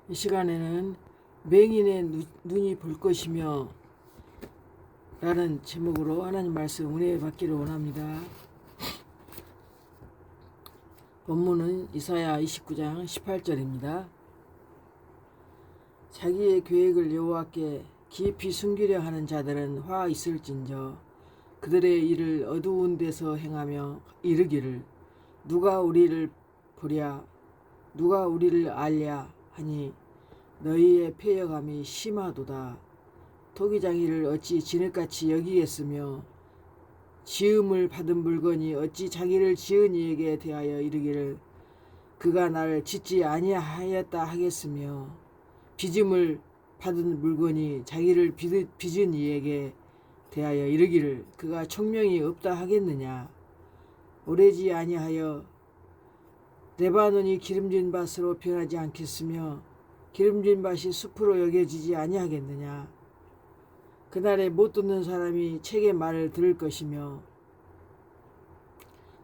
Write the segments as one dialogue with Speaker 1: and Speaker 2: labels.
Speaker 1: 이 시간에는 맹인의 눈이 볼 것이며 라는 제목으로 하나님 말씀 은혜 받기를 원합니다. 본문은 이사야 29장 18절입니다. 자기의 계획을 여호와께 깊이 숨기려 하는 자들은 화 있을진저 그들의 일을 어두운 데서 행하며 이르기를 누가 우리를 보랴 누가 우리를 알랴 하니 너희의 패역함이 심하도다. 토기장이를 어찌 진흙같이 여기겠으며 지음을 받은 물건이 어찌 자기를 지은 이에게 대하여 이르기를 그가 나를 짓지 아니하였다 하겠으며 빚음을 받은 물건이 자기를 빚은 이에게 대하여 이르기를 그가 총명이 없다 하겠느냐. 오래지 아니하여 레바논이 기름진 밭으로 변하지 않겠으며 기름진 밭이 숲으로 여겨지지 아니하겠느냐. 그날에 못 듣는 사람이 책의 말을 들을 것이며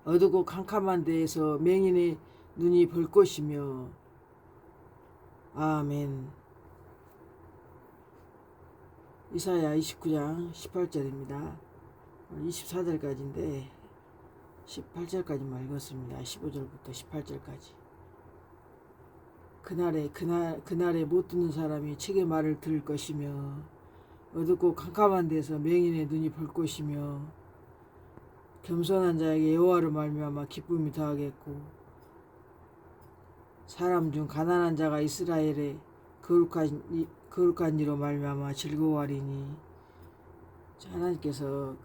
Speaker 1: 어두고 캄캄한 데에서 맹인의 눈이 볼 것이며. 아멘. 이사야 29장 18절입니다. 24절까지인데 18절까지만 읽었습니다. 15절부터 18절까지. 그날에 못 듣는 사람이 책의 말을 들을 것이며 어둡고 캄캄한 데서 맹인의 눈이 볼 것이며 겸손한 자에게 여호와로 말미암아 기쁨이 더하겠고 사람 중 가난한 자가 이스라엘의 거룩한 이로 말미암아 즐거워하리니. 하나님께서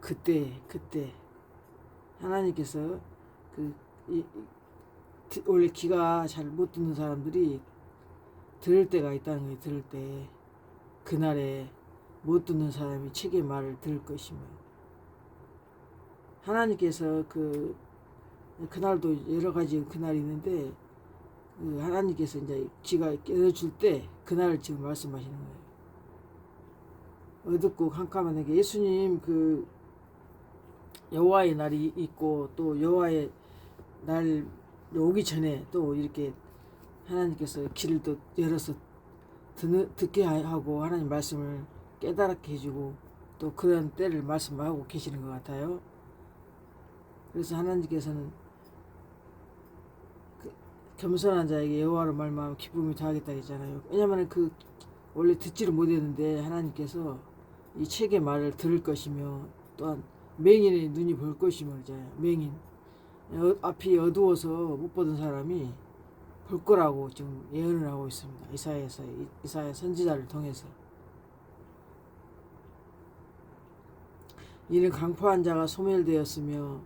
Speaker 1: 그때 하나님께서 원래 귀가 잘 못 듣는 사람들이 들을 때가 있다는 거예요. 들을 때 그날에 못 듣는 사람이 책의 말을 들을 것이며. 하나님께서 그날도 여러 가지 그날이 있는데 하나님께서 이제 귀가 깨어줄 때 그날을 지금 말씀하시는 거예요. 어둡고 캄캄한 게 예수님 여호와의 날이 있고 또 여호와의 날 오기 전에 또 이렇게 하나님께서 길을 또 열어서 듣게 하고 하나님 말씀을 깨달게 해주고 또 그런 때를 말씀하고 계시는 것 같아요. 그래서 하나님께서는 겸손한 자에게 여호와로 말미암아 기쁨이 더하겠다 했잖아요. 왜냐하면 원래 듣지를 못했는데 하나님께서 이 책의 말을 들을 것이며 또한 맹인의 눈이 볼 것이며 그러잖아요. 맹인 앞이 어두워서 못 보던 사람이 볼 거라고 지금 예언을 하고 있습니다. 이사야 선지자를 통해서. 이는 강포한 자가 소멸되었으며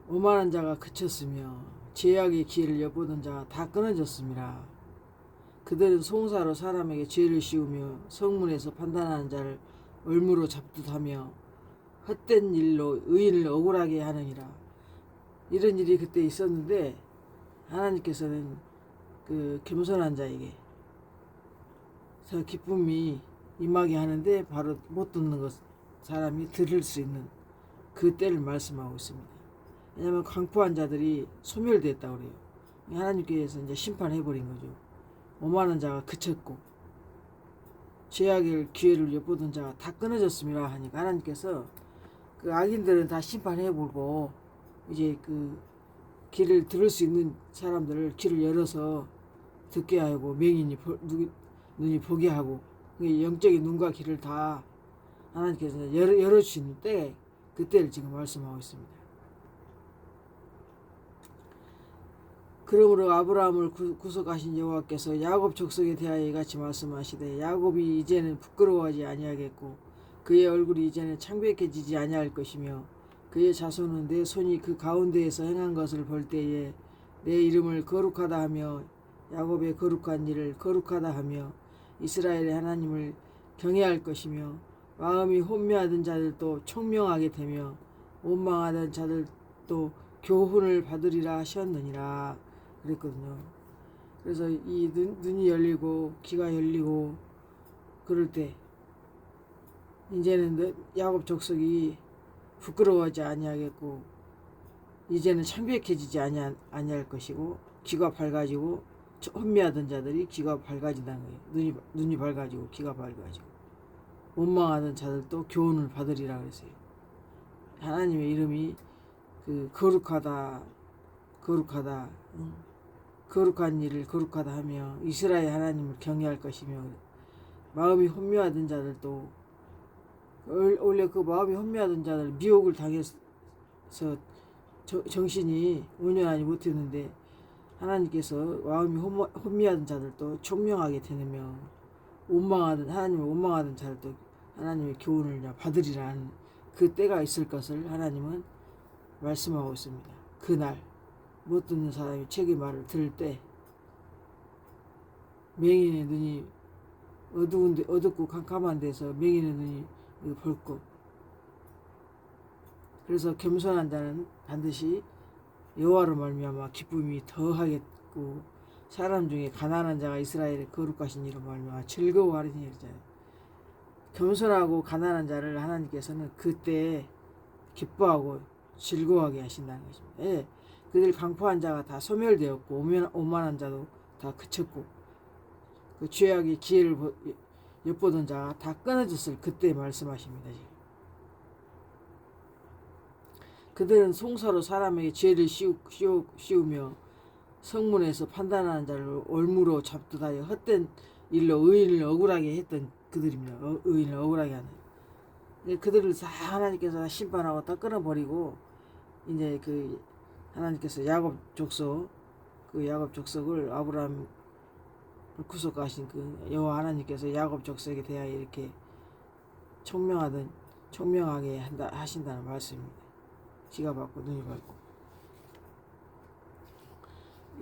Speaker 1: 오만한 자가 그쳤으며 죄악의 기회를 엿보던 자가 다 끊어졌습니다. 그들은 송사로 사람에게 죄를 씌우며 성문에서 판단하는 자를 얼무로 잡듯하며 헛된 일로 의인을 억울하게 하느니라. 이런 일이 그때 있었는데 하나님께서는 겸손한 자에게 저 기쁨이 임하게 하는데 바로 못 듣는 사람이 들을 수 있는 그 때를 말씀하고 있습니다. 왜냐하면 강포한 자들이 소멸됐다고 그래요. 하나님께서 이제 심판해버린 거죠. 오만한 자가 그쳤고 죄악의 기회를 엿보던 자가 다 끊어졌습니다 하니까 하나님께서 악인들은 다 심판해보고 이제 길을 들을 수 있는 사람들을 길을 열어서 듣게 하고 맹인이 눈이 보게 하고 영적인 눈과 귀를 다 하나님께서 열어주시는 때 그때를 지금 말씀하고 있습니다. 그러므로 아브라함을 구속하신 여호와께서 야곱 족속에 대하여 이같이 말씀하시되 야곱이 이제는 부끄러워하지 아니하겠고 그의 얼굴이 이제는 창백해지지 아니할 것이며 그의 자손은 내 손이 그 가운데에서 행한 것을 볼 때에 내 이름을 거룩하다 하며 야곱의 거룩한 일을 거룩하다 하며 이스라엘의 하나님을 경외할 것이며 마음이 혼미하던 자들도 총명하게 되며 원망하던 자들도 교훈을 받으리라 하셨느니라 그랬거든요. 그래서 이 눈이 열리고 귀가 열리고 그럴 때 이제는 야곱 족속이 부끄러워하지 아니하겠고 이제는 창백해지지 아니할 것이고 귀가 밝아지고 혼미하던 자들이 귀가 밝아진다는 거예요. 눈이 밝아지고 귀가 밝아지고 원망하던 자들도 교훈을 받으리라 그랬어요. 하나님의 이름이 그 거룩하다, 거룩하다, 거룩한 일을 거룩하다 하며 이스라엘 하나님을 경외할 것이며, 마음이 혼미하던 자들도, 원래 그 마음이 혼미하던 자들 미혹을 당해서 정신이 온전하지 못했는데 하나님께서 마음이 혼미하던 자들도 총명하게 되며 하나님을 원망하던 자들도 하나님의 교훈을 받으리라는 그 때가 있을 것을 하나님은 말씀하고 있습니다. 그날 못 듣는 사람이 책의 말을 들을 때 맹인의 눈이 어둡고 캄캄한 데서 맹인의 눈이 밝고, 그래서 겸손한 자는 반드시 여호와로 말미암아 기쁨이 더하겠고 사람 중에 가난한 자가 이스라엘의 거룩하신 이로 말미암아 즐거워하리니 그러잖아요. 겸손하고 가난한 자를 하나님께서는 그때 기뻐하고 즐거워하게 하신다는 것입니다. 예, 그들 강포한 자가 다 소멸되었고 오만한 자도 다 그쳤고 그 죄악의 기회를 엿보던 자가 다 끊어졌을 그때 말씀하십니다. 지금. 그들은 송사로 사람에게 죄를 씌우며 성문에서 판단하는 자를 올무로 잡듯 하여 헛된 일로 의인을 억울하게 했던 그들입니다. 의인을 억울하게 하는. 그들을 다 하나님께서 심판하고 다 끊어버리고 이제 그 하나님께서 야곱 족속을 아브라함 구속하신 그 여호와 하나님께서 야곱 족속에 대하여 이렇게 총명하게 하신다는 말씀입니다. 귀가 밝고 눈이 밝고.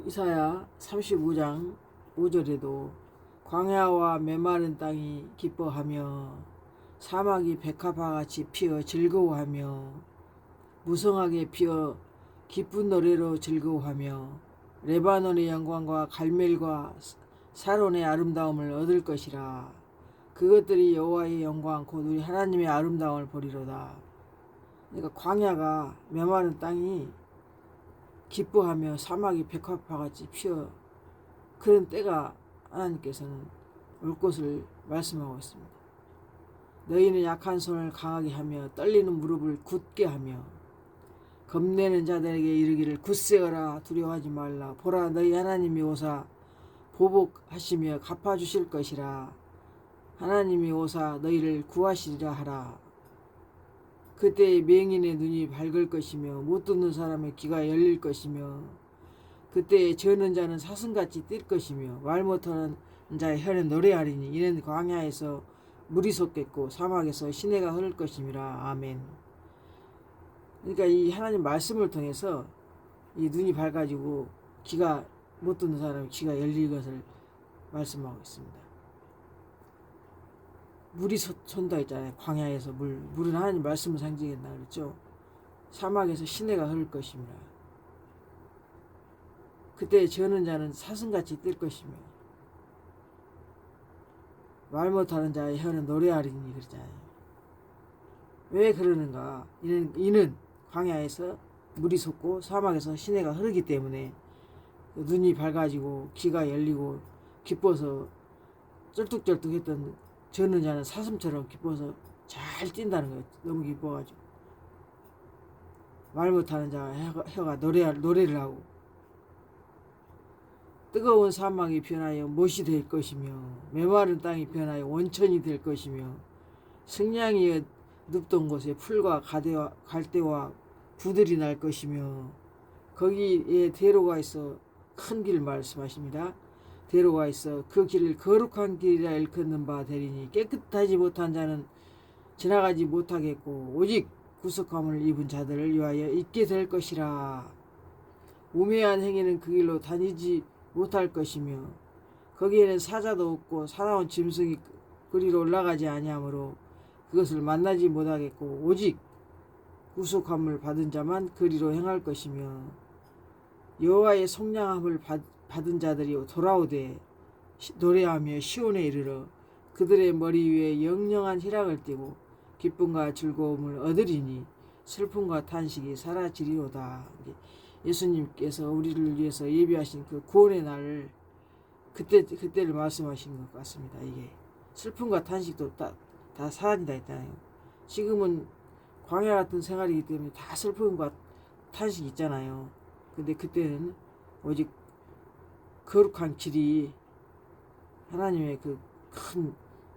Speaker 1: 이사야 35장 5절에도 광야와 메마른 땅이 기뻐하며 사막이 백합화같이 피어 즐거워하며 무성하게 피어 기쁜 노래로 즐거워하며 레바논의 영광과 갈멜과 사론의 아름다움을 얻을 것이라. 그것들이 여호와의 영광 곧 우리 하나님의 아름다움을 보리로다. 그러니까 광야가 메마른 땅이 기뻐하며 사막이 백합화같이 피어 그런 때가 하나님께서는 올 것을 말씀하고 있습니다. 너희는 약한 손을 강하게 하며 떨리는 무릎을 굳게 하며 겁내는 자들에게 이르기를 굳세어라 두려워하지 말라. 보라 너희 하나님이 오사 보복하시며 갚아주실 것이라. 하나님이 오사 너희를 구하시리라 하라. 그때 맹인의 눈이 밝을 것이며 못 듣는 사람의 귀가 열릴 것이며 그때 저는 자는 사슴같이 뛸 것이며 말 못하는 자의 혀는 노래하리니 이는 광야에서 물이 솟겠고 사막에서 시내가 흐를 것임이라. 아멘. 그러니까 이 하나님 말씀을 통해서 이 눈이 밝아지고 귀가 못 듣는 사람의 귀가 열릴 것을 말씀하고 있습니다. 물이 솟다 했잖아요. 광야에서 물은 하나님 말씀을 상징한다 그랬죠. 사막에서 시내가 흐를 것입니다. 그때 저는 자는 사슴같이 뛸 것이며 말 못하는 자의 혀는 노래하리니 그러잖아요. 왜 그러는가? 이는 광야에서 물이 솟고 사막에서 시내가 흐르기 때문에 눈이 밝아지고 귀가 열리고 기뻐서 쩔뚝쩔뚝했던 저는 자는 사슴처럼 기뻐서 잘 뛴다는 거예요. 너무 기뻐가지고 말 못하는 자가 혀가 노래를 하고 뜨거운 사막이 변하여 못이 될 것이며 메마른 땅이 변하여 원천이 될 것이며 승냥이의 눕던 곳에 풀과 갈대와 부들이 날 것이며 거기에 대로가 있어 큰 길 말씀하십니다. 대로가 있어 그 길을 거룩한 길이라 일컫는 바 되리니 깨끗하지 못한 자는 지나가지 못하겠고 오직 구속함을 입은 자들을 위하여 있게 될 것이라. 우매한 행위는 그 길로 다니지 못할 것이며 거기에는 사자도 없고 사나운 짐승이 그리로 올라가지 아니하므로 그것을 만나지 못하겠고 오직 구속함을 받은 자만 그리로 행할 것이며 여호와의 속량함을 받은 자들이 돌아오되 노래하며 시온에 이르러 그들의 머리 위에 영영한 희락을 띠고 기쁨과 즐거움을 얻으리니 슬픔과 탄식이 사라지리로다. 예수님께서 우리를 위해서 예비하신 그 구원의 날을 그때를 말씀하신 것 같습니다. 이게 슬픔과 탄식도 다 사라진다 했잖아요. 지금은 광야 같은 생활이기 때문에 다 슬픔과 탄식이 있잖아요. 근데 그때는 오직 거룩한 길이, 하나님의 그 큰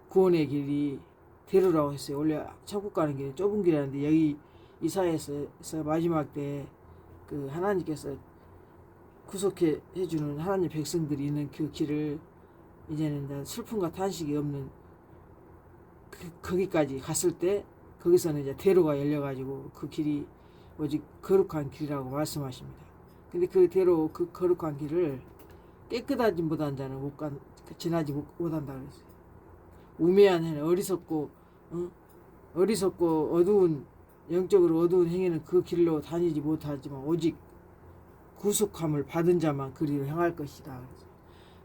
Speaker 1: 구원의 길이 대로라고 했어요. 원래 천국 가는 길은 좁은 길이라는데, 여기 이사야에서 마지막 때 그 하나님께서 구속해 주는 하나님 백성들이 있는 그 길을 이제는 슬픔과 탄식이 없는 거기까지 갔을 때, 거기서는 이제 대로가 열려가지고 그 길이 오직 거룩한 길이라고 말씀하십니다. 근데 그 대로, 그 거룩한 길을 깨끗하지 못한 자는 지나지 못한다 그랬어요. 우매한 해, 어리석고 어두운, 영적으로 어두운 행위는 그 길로 다니지 못하지만 오직 구속함을 받은 자만 그리로 향할 것이다.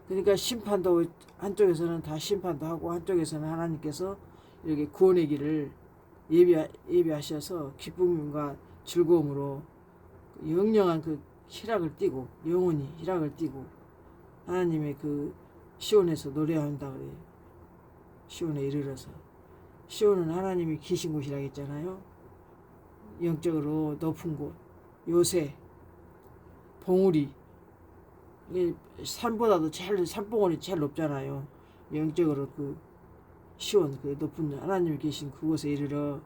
Speaker 1: 그러니까 심판도, 한쪽에서는 다 심판도 하고 한쪽에서는 하나님께서 이렇게 구원의 길을 예비하셔서 기쁨과 즐거움으로 영영한 그 희락을 띠고, 영원히 희락을 띠고 하나님의 그 시온에서 노래한다 그래요. 시온에 이르러서. 시온은 하나님이 계신 곳이라고 했잖아요. 영적으로 높은 곳, 요새, 봉우리, 산보다도 산봉우리 제일 높잖아요. 영적으로 그 시온, 그 높은 하나님이 계신 그곳에 이르러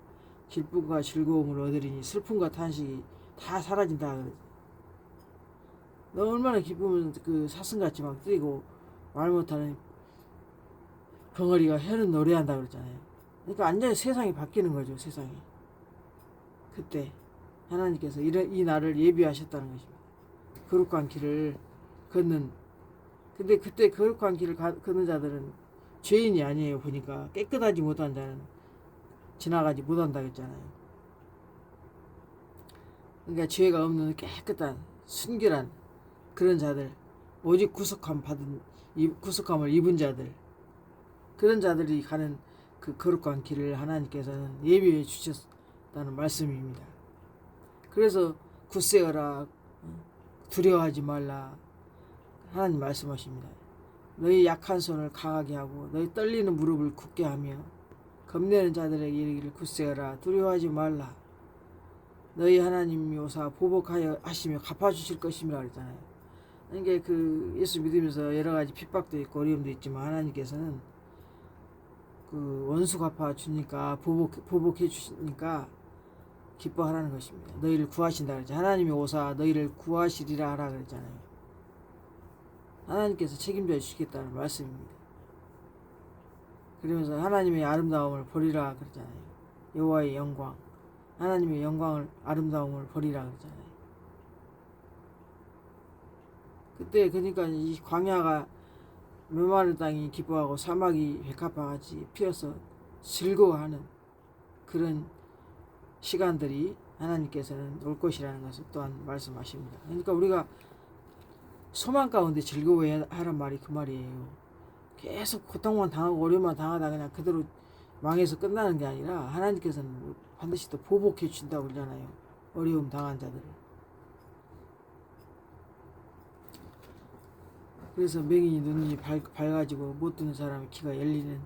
Speaker 1: 기쁨과 즐거움을 얻으리니 슬픔과 탄식이 다 사라진다 그러죠. 너 얼마나 기쁘면 그 사슴같이 막 뛰고 말 못하는 벙어리가 혀는 노래한다 그러잖아요. 그러니까 완전히 세상이 바뀌는 거죠. 세상이. 그때 하나님께서 이 날을 예비하셨다는 것입니다. 거룩한 길을 걷는, 근데 그때 거룩한 길을 걷는 자들은 죄인이 아니에요. 보니까 깨끗하지 못한 자는 지나가지 못한다 했잖아요. 그러니까 죄가 없는 깨끗한 순결한 그런 자들, 오직 구속함을 입은 자들, 그런 자들이 가는 그 거룩한 길을 하나님께서는 예비해 주셨다는 말씀입니다. 그래서 굳세어라, 두려워하지 말라 하나님 말씀하십니다. 너희 약한 손을 강하게 하고 너희 떨리는 무릎을 굳게 하며 겁내는 자들에게 이르기를 굳세어라, 두려워하지 말라. 너희 하나님이 오사 보복하여 하시며 갚아주실 것임이라 그랬잖아요. 그러니까 그 예수 믿으면서 여러 가지 핍박도 있고 어려움도 있지만 하나님께서는 그 원수 갚아주니까, 보복해 주시니까 기뻐하라는 것입니다. 너희를 구하신다 그랬죠. 하나님이 오사 너희를 구하시리라 하라 그랬잖아요. 하나님께서 책임져 주시겠다는 말씀입니다. 그러면서 하나님의 아름다움을 보리라 그랬잖아요. 여호와의 영광, 하나님의 영광을, 아름다움을 보리라 그랬잖아요. 그때 그러니까 이 광야가 메마른 땅이 기뻐하고 사막이 백합화같이 피어서 즐거워하는 그런 시간들이 하나님께서는 올 것이라는 것을 또한 말씀하십니다. 그러니까 우리가 소망 가운데 즐거워하란 말이 그 말이에요. 계속 고통만 당하고 어려움만 당하다 그냥 그대로 망해서 끝나는 게 아니라 하나님께서는 반드시 또 보복해 주신다고 그러잖아요. 어려움 당한 자들을. 그래서 맹인이 눈이 밝아지고 못 듣는 사람의 귀가 열리는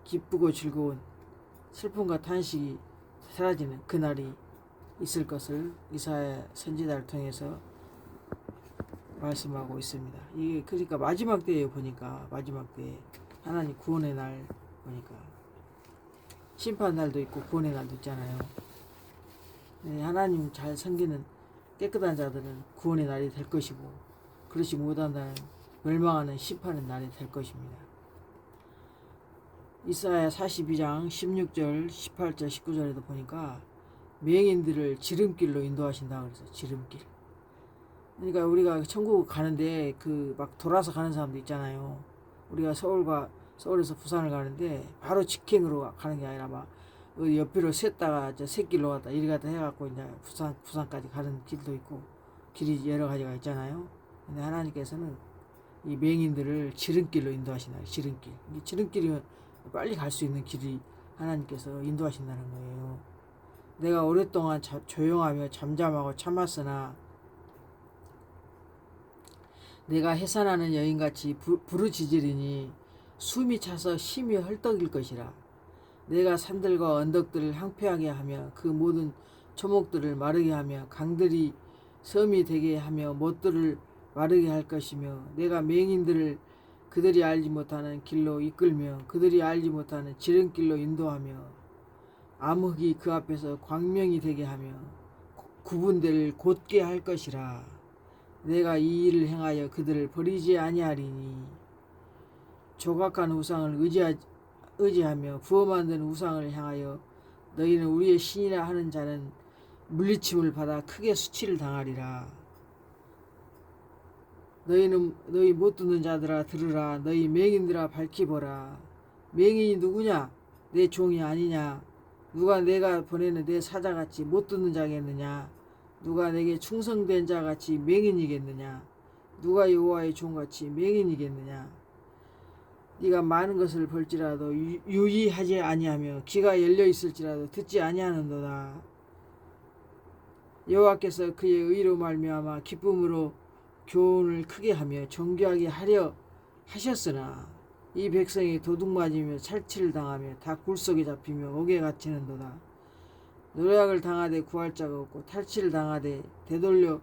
Speaker 1: 기쁘고 즐거운 슬픔과 탄식이 사라지는 그날이 있을 것을 이사야 선지자를 통해서 말씀하고 있습니다. 이게 그러니까 마지막 때에 보니까, 마지막 때에 하나님 구원의 날 보니까 심판 날도 있고 구원의 날도 있잖아요. 하나님 잘 섬기는 깨끗한 자들은 구원의 날이 될 것이고, 그렇지 못한다는 멸망하는 심판의 날이 될 것입니다. 이사야 42장 16절, 18절, 19절에도 보니까 맹인들을 지름길로 인도하신다 그래서 지름길. 그러니까 우리가 천국 가는데 그 막 돌아서 가는 사람도 있잖아요. 우리가 서울에서 부산을 가는데 바로 직행으로 가는 게 아니라 막 옆으로 샜다가 샛길로 갔다 이리 갔다 해갖고 이제 부산까지 가는 길도 있고 길이 여러 가지가 있잖아요. 근데 하나님께서는 이 맹인들을 지름길로 인도하신다. 지름길. 이 지름길이면 빨리 갈 수 있는 길이 하나님께서 인도하신다는 거예요. 내가 오랫동안 조용하며 잠잠하고 참았으나 내가 해산하는 여인같이 부르짖으리니 숨이 차서 심히 헐떡일 것이라. 내가 산들과 언덕들을 황폐하게 하며 그 모든 초목들을 마르게 하며 강들이 섬이 되게 하며 못들을 마르게 할 것이며 내가 맹인들을 그들이 알지 못하는 길로 이끌며 그들이 알지 못하는 지름길로 인도하며 암흑이 그 앞에서 광명이 되게 하며 구분될 곧게 할 것이라. 내가 이 일을 행하여 그들을 버리지 아니하리니 조각한 우상을 의지하며 부어 만든 우상을 향하여 너희는 우리의 신이라 하는 자는 물리침을 받아 크게 수치를 당하리라. 너희 못 듣는 자들아 들으라. 너희 맹인들아 밝히 보라. 맹인이 누구냐? 내 종이 아니냐? 누가 내가 보내는 내 사자같이 못 듣는 자겠느냐? 누가 내게 충성된 자같이 맹인이겠느냐? 누가 여호와의 종같이 맹인이겠느냐? 네가 많은 것을 볼지라도 유의하지 아니하며 귀가 열려 있을지라도 듣지 아니하는도다. 여호와께서 그의 의로 말미암아 기쁨으로 교훈을 크게 하며 정교하게 하려 하셨으나 이 백성이 도둑맞으며 살치를 당하며 다 굴속에 잡히며 옥에 갇히는도다. 노략을 당하되 구할 자가 없고 탈취를 당하되 되돌려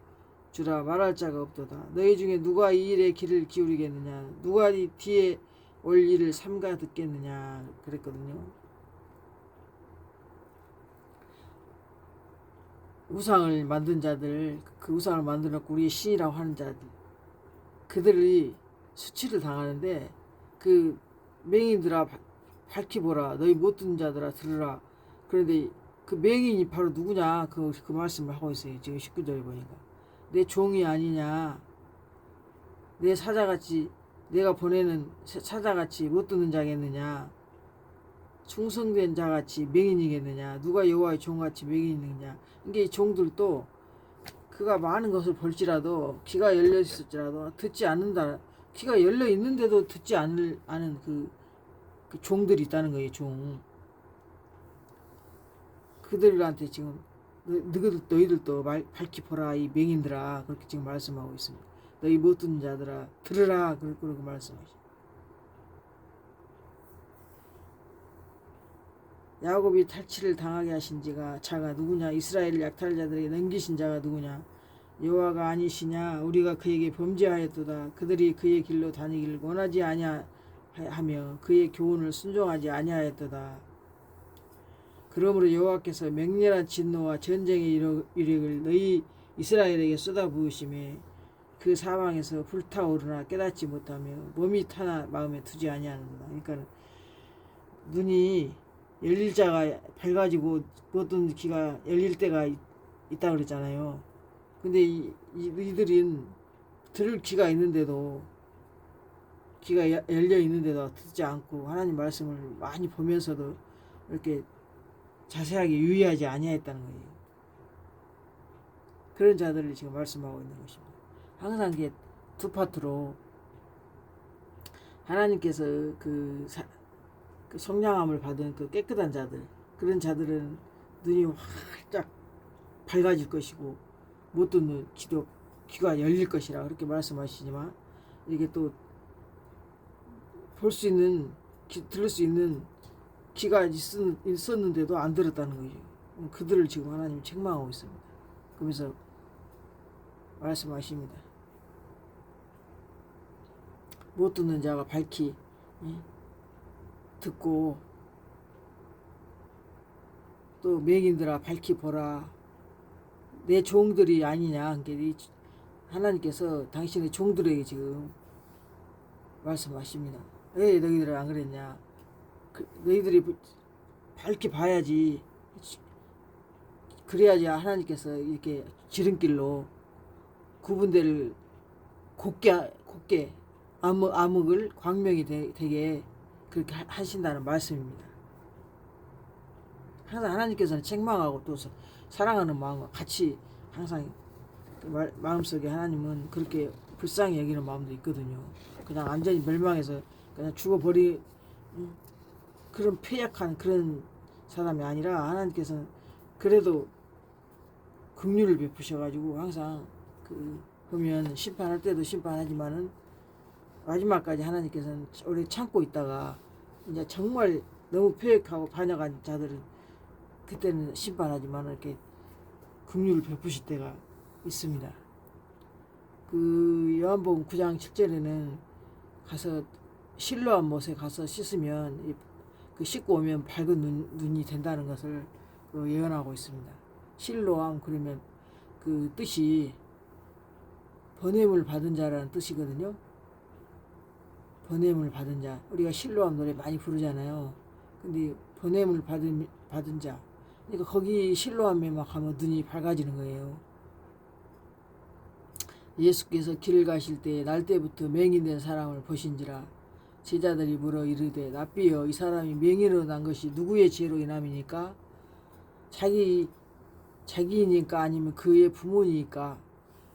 Speaker 1: 주라 말할 자가 없도다. 너희 중에 누가 이 일에 귀를 기울이겠느냐? 누가 이 뒤에 올 일을 삼가 듣겠느냐? 그랬거든요. 우상을 만든 자들, 그 우상을 만들어놓고 우리의 신이라고 하는 자들, 그들이 수치를 당하는데 그 맹인들아 밝히 보라. 너희 못 듣는 자들아 들으라. 그런데 그 맹인이 바로 누구냐? 그 말씀을 하고 있어요. 지금 19절에 보니까. 내 종이 아니냐? 내 사자같이 내가 보내는 사자같이 못 듣는 자겠느냐? 충성된 자같이 맹인이겠느냐? 누가 여호와의 종같이 맹인이겠느냐? 이게 종들도 그가 많은 것을 볼지라도 귀가 열려 있을지라도 듣지 않는다. 귀가 열려 있는데도 듣지 않는 그 종들이 있다는 거예요. 종. 그들한테 지금 너희들도 밝히 보라 이 맹인들아 그렇게 지금 말씀하고 있습니다. 너희 못 듣는 자들아 들으라 그렇게 말씀하십니다. 야곱이 탈취를 당하게 하신 자가 누구냐? 이스라엘을 약탈 자들에게 넘기신 자가 누구냐? 여호와가 아니시냐? 우리가 그에게 범죄하였도다. 그들이 그의 길로 다니기를 원하지 아니하며 그의 교훈을 순종하지 아니하였도다. 그러므로 여호와께서 맹렬한 진노와 전쟁의 이력을 너희 이스라엘에게 쏟아부으심에 그 사방에서 불타오르나 깨닫지 못하며 몸이 타나 마음에 두지 아니하는도다. 그러니까 눈이 열릴 자가 밝아지고 어떤 귀가 열릴 때가 있다 그랬잖아요. 근데 이들은 들을 귀가 있는데도 귀가 열려 있는데도 듣지 않고 하나님 말씀을 많이 보면서도 이렇게 자세하게 유의하지 아니했다는 거예요. 그런 자들을 지금 말씀하고 있는 것입니다. 항상 이게 두 파트로 하나님께서 그 성량함을 받은 그 깨끗한 자들, 그런 자들은 눈이 활짝 밝아질 것이고 못 듣는 귀가 열릴 것이라 그렇게 말씀하시지만 이게 또 볼 수 있는 들을 수 있는 귀가 있었는데도 안 들었다는 거죠. 그들을 지금 하나님이 책망하고 있습니다. 그러면서 말씀하십니다. 못 듣는 자가 밝히 듣고 또 맹인들아 밝히 보라. 내 종들이 아니냐. 그러니까 하나님께서 당신의 종들에게 지금 말씀하십니다. 왜 너희들은 안 그랬냐? 너희들이 밝히 봐야지. 그래야지 하나님께서 이렇게 지름길로 구분대를 곱게 암흑을 광명이 되게 그렇게 하신다는 말씀입니다. 항상 하나님께서는 책망하고 또 사랑하는 마음과 같이 항상 마음속에 하나님은 그렇게 불쌍히 여기는 마음도 있거든요. 그냥 완전히 멸망해서 그냥 죽어버리 그런 폐역한 그런 사람이 아니라 하나님께서는 그래도 긍휼을 베푸셔가지고 항상 그 보면 심판할 때도 심판하지만은 마지막까지 하나님께서는 오래 참고 있다가 이제 정말 너무 패역하고 반역한 자들은 그때는 심판하지만 이렇게 긍휼을 베푸실 때가 있습니다. 그 요한복음 9장 7절에는 가서 실로암 못에 가서 씻으면 그 씻고 오면 밝은 눈이 된다는 것을 그 예언하고 있습니다. 실로암 그러면 그 뜻이 번뇌물 받은 자라는 뜻이거든요. 번뇌물 받은 자. 우리가 실로암 노래 많이 부르잖아요. 근데 번뇌물 받은 자. 그러니까 거기 실로암에 막 가면 눈이 밝아지는 거예요. 예수께서 길을 가실 때 날 때부터 맹인된 사람을 보신지라 제자들이 물어 이르되 랍비여 이 사람이 맹인으로 난 것이 누구의 죄로 인함이니까 자기이니까 아니면 그의 부모니까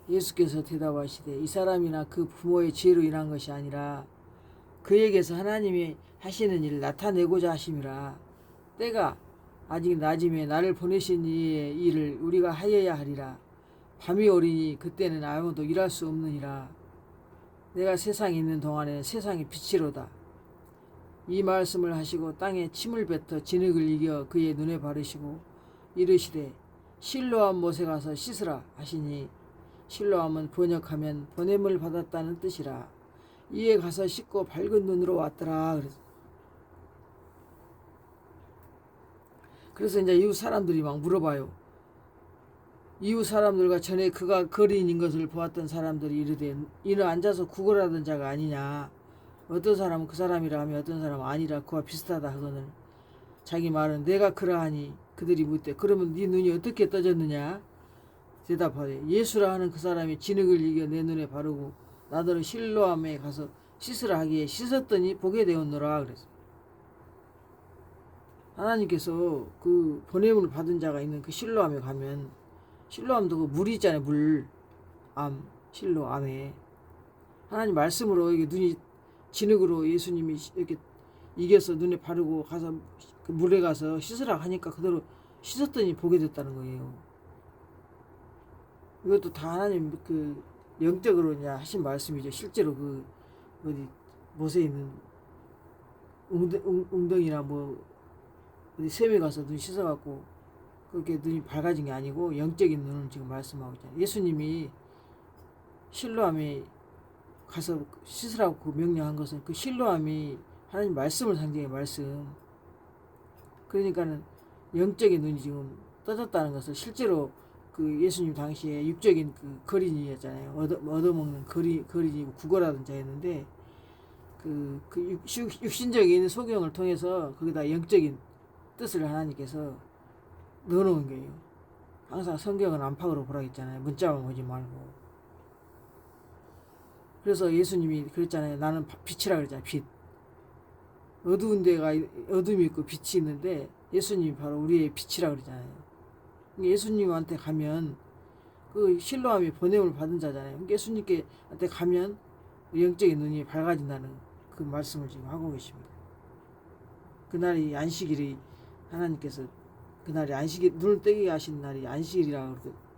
Speaker 1: 예수께서 대답하시되 이 사람이나 그 부모의 죄로 인한 것이 아니라 그에게서 하나님이 하시는 일을 나타내고자 하심이라 때가 아직 낮음에 나를 보내신 이의 일을 우리가 하여야 하리라 밤이 오리니 그때는 아무도 일할 수 없느니라 내가 세상에 있는 동안에 세상의 빛이로다 이 말씀을 하시고 땅에 침을 뱉어 진흙을 이겨 그의 눈에 바르시고 이르시되 실로암 못에 가서 씻으라 하시니 실로암은 번역하면 번뇌물 받았다는 뜻이라 이에 가서 씻고 밝은 눈으로 왔더라. 그래서 이제 이웃 사람들이 막 물어봐요. 이웃 사람들과 전에 그가 거리인 것을 보았던 사람들이 이르되 이는 앉아서 구걸하던 자가 아니냐. 어떤 사람은 그 사람이라 하며 어떤 사람은 아니라 그와 비슷하다 하거늘 자기 말은 내가 그러하니 그들이 묻되 그러면 네 눈이 어떻게 떠졌느냐. 대답하되 예수라 하는 그 사람이 진흙을 이겨 내 눈에 바르고 나더러 실로암에 가서 씻으라 하기에 씻었더니 보게 되었노라. 그래서 하나님께서 그 번뇌물을 받은 자가 있는 그 실로암에 가면 실로암도 그 물이 있잖아요. 물암 실로암에 하나님 말씀으로 이게 눈이 진흙으로 예수님이 이렇게 이겨서 눈에 바르고 가서 그 물에 가서 씻으라 하니까 그대로 씻었더니 보게 됐다는 거예요. 이것도 다 하나님 그 영적으로 이제 하신 말씀이죠. 실제로 그 어디 못에 있는 웅덩이나 뭐 어디 샘에 가서 눈 씻어갖고 그렇게 눈이 밝아진 게 아니고 영적인 눈을 지금 말씀하고 있잖아요. 예수님이 실로암에 가서 씻으라고 명령한 것은 그 실로암이 하나님 말씀을 상징해 말씀. 그러니까는 영적인 눈이 지금 떠졌다는 것을 실제로 그 예수님 당시에 육적인 그 거린이었잖아요. 얻어먹는 거린이고 구걸하던 자였는데 그 육신적인 소경을 통해서 거기다 영적인 뜻을 하나님께서 넣어놓은 거예요. 항상 성경은 안팎으로 보라 했잖아요. 문자만 보지 말고. 그래서 예수님이 그랬잖아요. 나는 빛이라 그랬잖아요. 빛. 어두운 데가 어둠이 있고 빛이 있는데 예수님이 바로 우리의 빛이라 그러잖아요. 예수님한테 가면 그 실로암이 번뇌물 받은 자잖아요. 예수님께한테 가면 영적인 눈이 밝아진다는 그 말씀을 지금 하고 계십니다. 그날이 안식일이 하나님께서 그날이 안식일 눈을 뜨게 하신 날이 안식일이라고 그러거든요.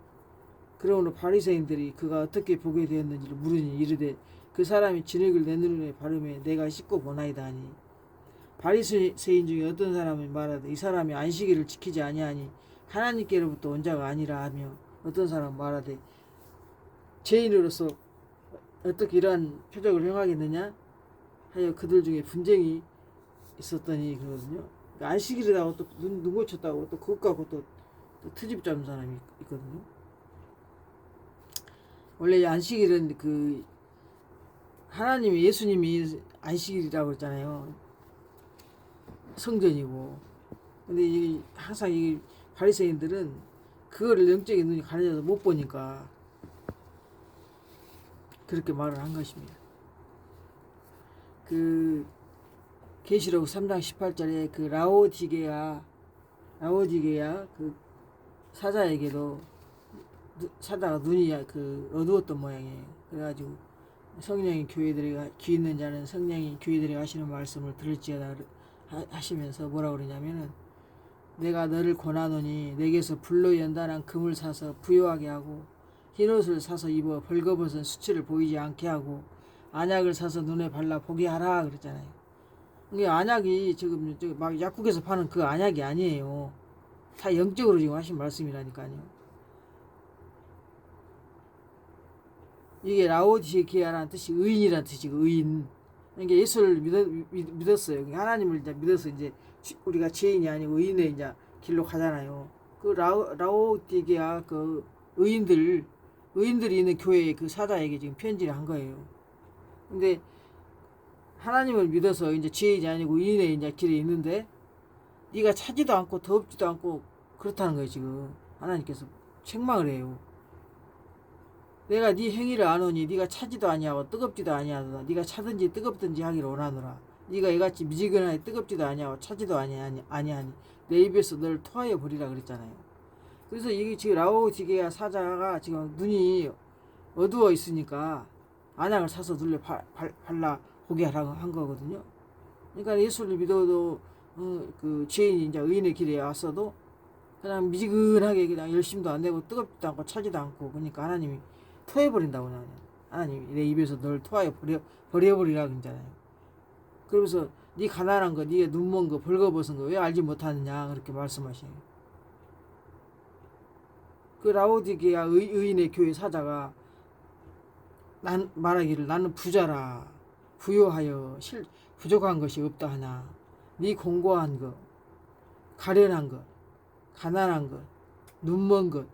Speaker 1: 그러므로 바리새인들이 그가 어떻게 보게 되었는지를 물으니 이르되 그 사람이 진흙을 내 눈에 바르매 내가 씻고 보나이다 하니 바리새인 중에 어떤 사람이 말하되 이 사람이 안식일을 지키지 아니하니 하나님께로부터 온 자가 아니라 하며 어떤 사람 말하되 죄인으로서 어떻게 이러한 표적을 행하겠느냐 하여 그들 중에 분쟁이 있었더니 그러거든요. 안식일이라고 또 눈 고쳤다고 또 그것 갖고 또 트집 잡는 사람이 있거든요. 원래 안식일은 그 하나님이 예수님이 안식일이라고 그랬잖아요. 성전이고. 근데 항상 이 바리새인들은 그거를 영적인 눈이 가려져서 못 보니까 그렇게 말을 한 것입니다. 그 계시록 3장 18절에 그 라오디게아 그 사자에게도 사자가 눈이 그 어두웠던 모양이에요. 그래가지고 성령이 교회들이 귀 있는 자는 성령이 교회들이 하시는 말씀을 들을지어다 하시면서 뭐라 그러냐면은 내가 너를 권하노니 내게서 불로 연단한 금을 사서 부요하게 하고 흰옷을 사서 입어 벌거벗은 수치를 보이지 않게 하고 안약을 사서 눈에 발라 보게 하라 그랬잖아요. 이게 안약이 지금 막 약국에서 파는 그 안약이 아니에요. 다 영적으로 지금 하신 말씀이라니까요. 이게 라오디게아라는 뜻이 의인이라는 뜻이고 의인. 그러니까 예수를 믿었어요. 하나님을 이제 믿어서 이제 우리가 죄인이 아니고 의인의 이제 길로 가잖아요. 그 라오디게아 그 의인들이 있는 교회의 그 사자에게 지금 편지를 한 거예요. 근데 하나님을 믿어서 이제 죄인이 아니고 의인의 이제 길에 있는데 네가 차지도 않고 더럽지도 않고 그렇다는 거예요. 지금 하나님께서 책망을 해요. 내가 네 행위를 아노니 네가 차지도 아니하고 뜨겁지도 아니하도다. 네가 차든지 뜨겁든지 하기를 원하노라. 네가 이같이 미지근하게 뜨겁지도 아니하고 차지도 아니하니 내 입에서 널 토하여 버리라 그랬잖아요. 그래서 이게 지금 라오디게아 사자가 지금 눈이 어두워 있으니까 안약을 사서 둘러 발라 보게 하라고 한 거거든요. 그러니까 예수를 믿어도 그 죄인이 이제 의인의 길에 왔어도 그냥 미지근하게 그냥 열심도 안 되고 뜨겁지도 않고 차지도 않고 그러니까 하나님이 토해버린다고 그냥 하나님이 내 입에서 널 토하여 버려버리라 그러잖아요. 그러면서 네 가난한 거, 네 눈먼 거, 벌거벗은 거 왜 알지 못하느냐 그렇게 말씀하시네요. 그 라오디게아 의인의 교회 사자가 말하기를 나는 부자라 부요하여 부족한 것이 없다 하나 네 공고한 것, 가련한 것, 가난한 것, 눈먼 것,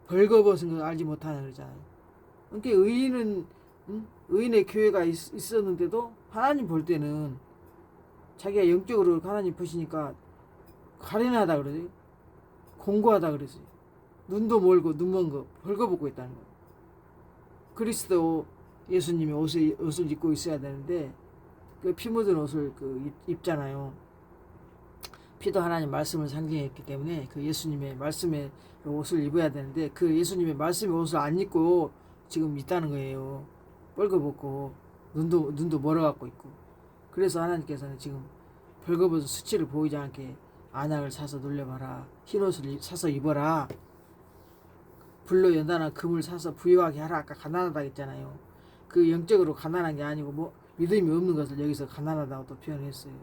Speaker 1: 벌거벗은 것 알지 못하냐 그러잖아요. 그러니까 의인의 교회가 있었는데도 하나님 볼 때는 자기가 영적으로 하나님 보시니까 가련하다 그러지, 공고하다 그러지, 눈도 멀고 눈먼 거 벌거벗고 있다는 거예요. 그리스도 예수님이 옷을 입고 있어야 되는데 그 피 묻은 옷을 입잖아요. 피도 하나님 말씀을 상징했기 때문에 그 예수님의 말씀의 옷을 입어야 되는데 그 예수님의 말씀의 옷을 안 입고 지금 있다는 거예요. 벌거벗고 눈도 멀어갖고 있고. 그래서 하나님께서는 지금 벌거벗은 수치를 보이지 않게 안약을 사서 놀려봐라. 흰옷을 사서 입어라. 불로 연단한 금을 사서 부유하게 하라. 아까 가난하다 했잖아요. 그 영적으로 가난한 게 아니고 뭐 믿음이 없는 것을 여기서 가난하다고 또 표현했어요.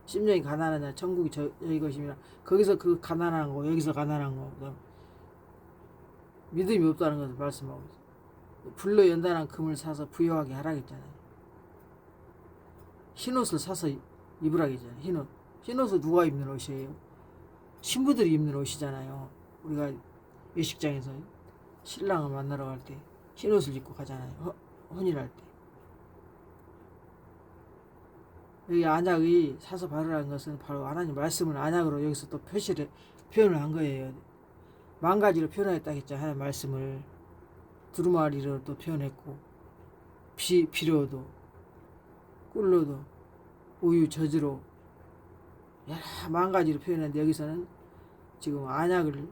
Speaker 1: 심령이 가난하냐 천국이 저희 것이면 거기서 그 가난한 거 여기서 가난한 거 믿음이 없다는 것을 말씀하고 있어요. 불로 연단한 금을 사서 부유하게 하라겠잖아요. 흰옷을 사서 입으라겠잖아요. 흰옷은 누가 입는 옷이에요? 신부들이 입는 옷이잖아요. 우리가 예식장에서 신랑을 만나러 갈 때 흰옷을 입고 가잖아요. 혼인할 때. 여기 안약의 사서 바르라는 것은 바로 하나님 말씀을 안약으로 여기서 또 표현을 한 거예요. 만 가지로 표현했다 했죠. 하나님 말씀을 두루마리로 또 표현했고 비료도 꿀로도 우유 젖으로 여러 만 가지로 표현했는데 여기서는 지금 안약을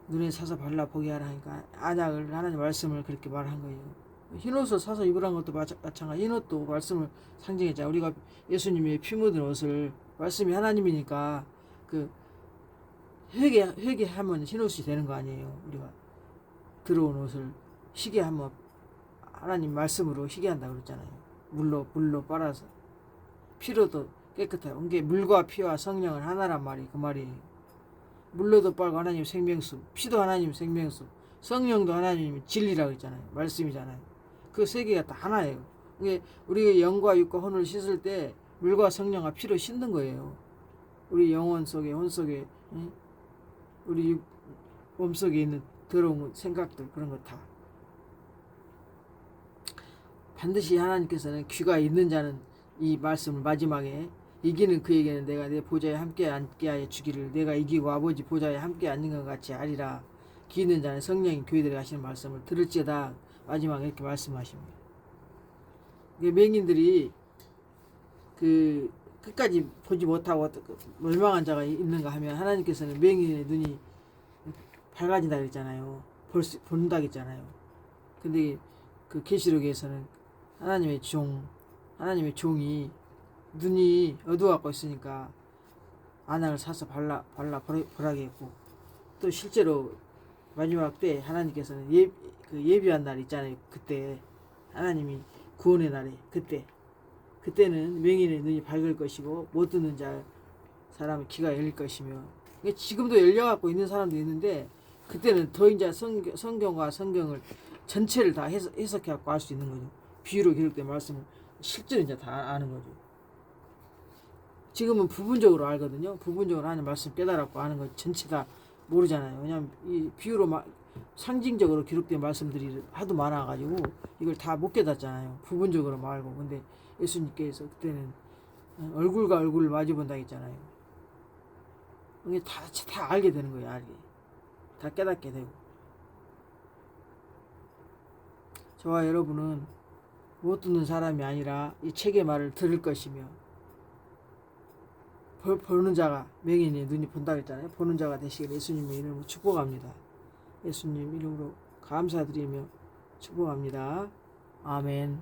Speaker 1: 눈에 사서 발라 보게 하라 하니까 안약을 하나님 말씀을 그렇게 말한 거예요. 흰옷을 사서 입으라는 것도 마찬가지. 흰옷도 말씀을 상징했잖아요. 우리가 예수님의 피 묻은 옷을 말씀이 하나님이니까 그 회개하면 흰옷이 되는 거 아니에요. 우리가 들어온 옷을 희게하면 하나님 말씀으로 희게한다고 그랬잖아요. 물로 빨아서 피로도 깨끗해요. 이게 물과 피와 성령은 하나란 말이 그 말이에요. 물로도 빨고 하나님 생명수, 피도 하나님 생명수, 성령도 하나님 진리라고 했잖아요. 말씀이잖아요. 그 세 개가 다 하나예요. 이게 우리 영과 육과 혼을 씻을 때 물과 성령과 피로 씻는 거예요. 우리 영혼 속에 혼 속에 우리 몸 속에 있는 더러운 생각들 그런 거 다. 반드시 하나님께서는 귀가 있는 자는 이 말씀을 마지막에 이기는 그에게는 내가 내 보좌에 함께 앉게 하여 주기를 내가 이기고 아버지 보좌에 함께 앉는 것 같이 하리라. 귀 있는 자는 성령이 교회들에 하시는 말씀을 들을지어다. 마지막에 이렇게 말씀하십니다. 맹인들이 그 끝까지 보지 못하고 멸망한 자가 있는가 하면 하나님께서는 맹인의 눈이 밝아진다 그랬잖아요. 본다 그랬잖아요. 근데 그 계시록에서는 하나님의 종이 눈이 어두워갖고 있으니까 안약을 사서 발라 보라게 했고 또 실제로 마지막 때 하나님께서는 그 예비한 날 있잖아요. 그때 하나님이 구원의 날에 그때는 맹인의 눈이 밝을 것이고 못 듣는 자 사람의 귀가 열릴 것이며, 지금도 열려갖고 있는 사람도 있는데 그때는 더 이제 성경과 성경을 전체를 다 해석해갖고 알 수 있는 거죠. 비유로 기록된 말씀을 실제로 이제 다 아는 거죠. 지금은 부분적으로 알거든요. 부분적으로 하는 말씀 깨달았고 아는 거 전체 다 모르잖아요. 왜냐면 이 비유로 상징적으로 기록된 말씀들이 하도 많아가지고 이걸 다 못 깨닫잖아요. 부분적으로 말고. 근데 예수님께서 그때는 얼굴과 얼굴을 마주본다 했잖아요. 이게 다 알게 되는 거예요. 알게. 다 깨닫게 되고. 저와 여러분은 못 듣는 사람이 아니라 이 책의 말을 들을 것이며, 보는 자가, 맹인의 눈이 본다 했잖아요. 보는 자가 되시길 예수님의 이름으로 축복합니다. 예수님 이름으로 감사드리며 축복합니다. 아멘.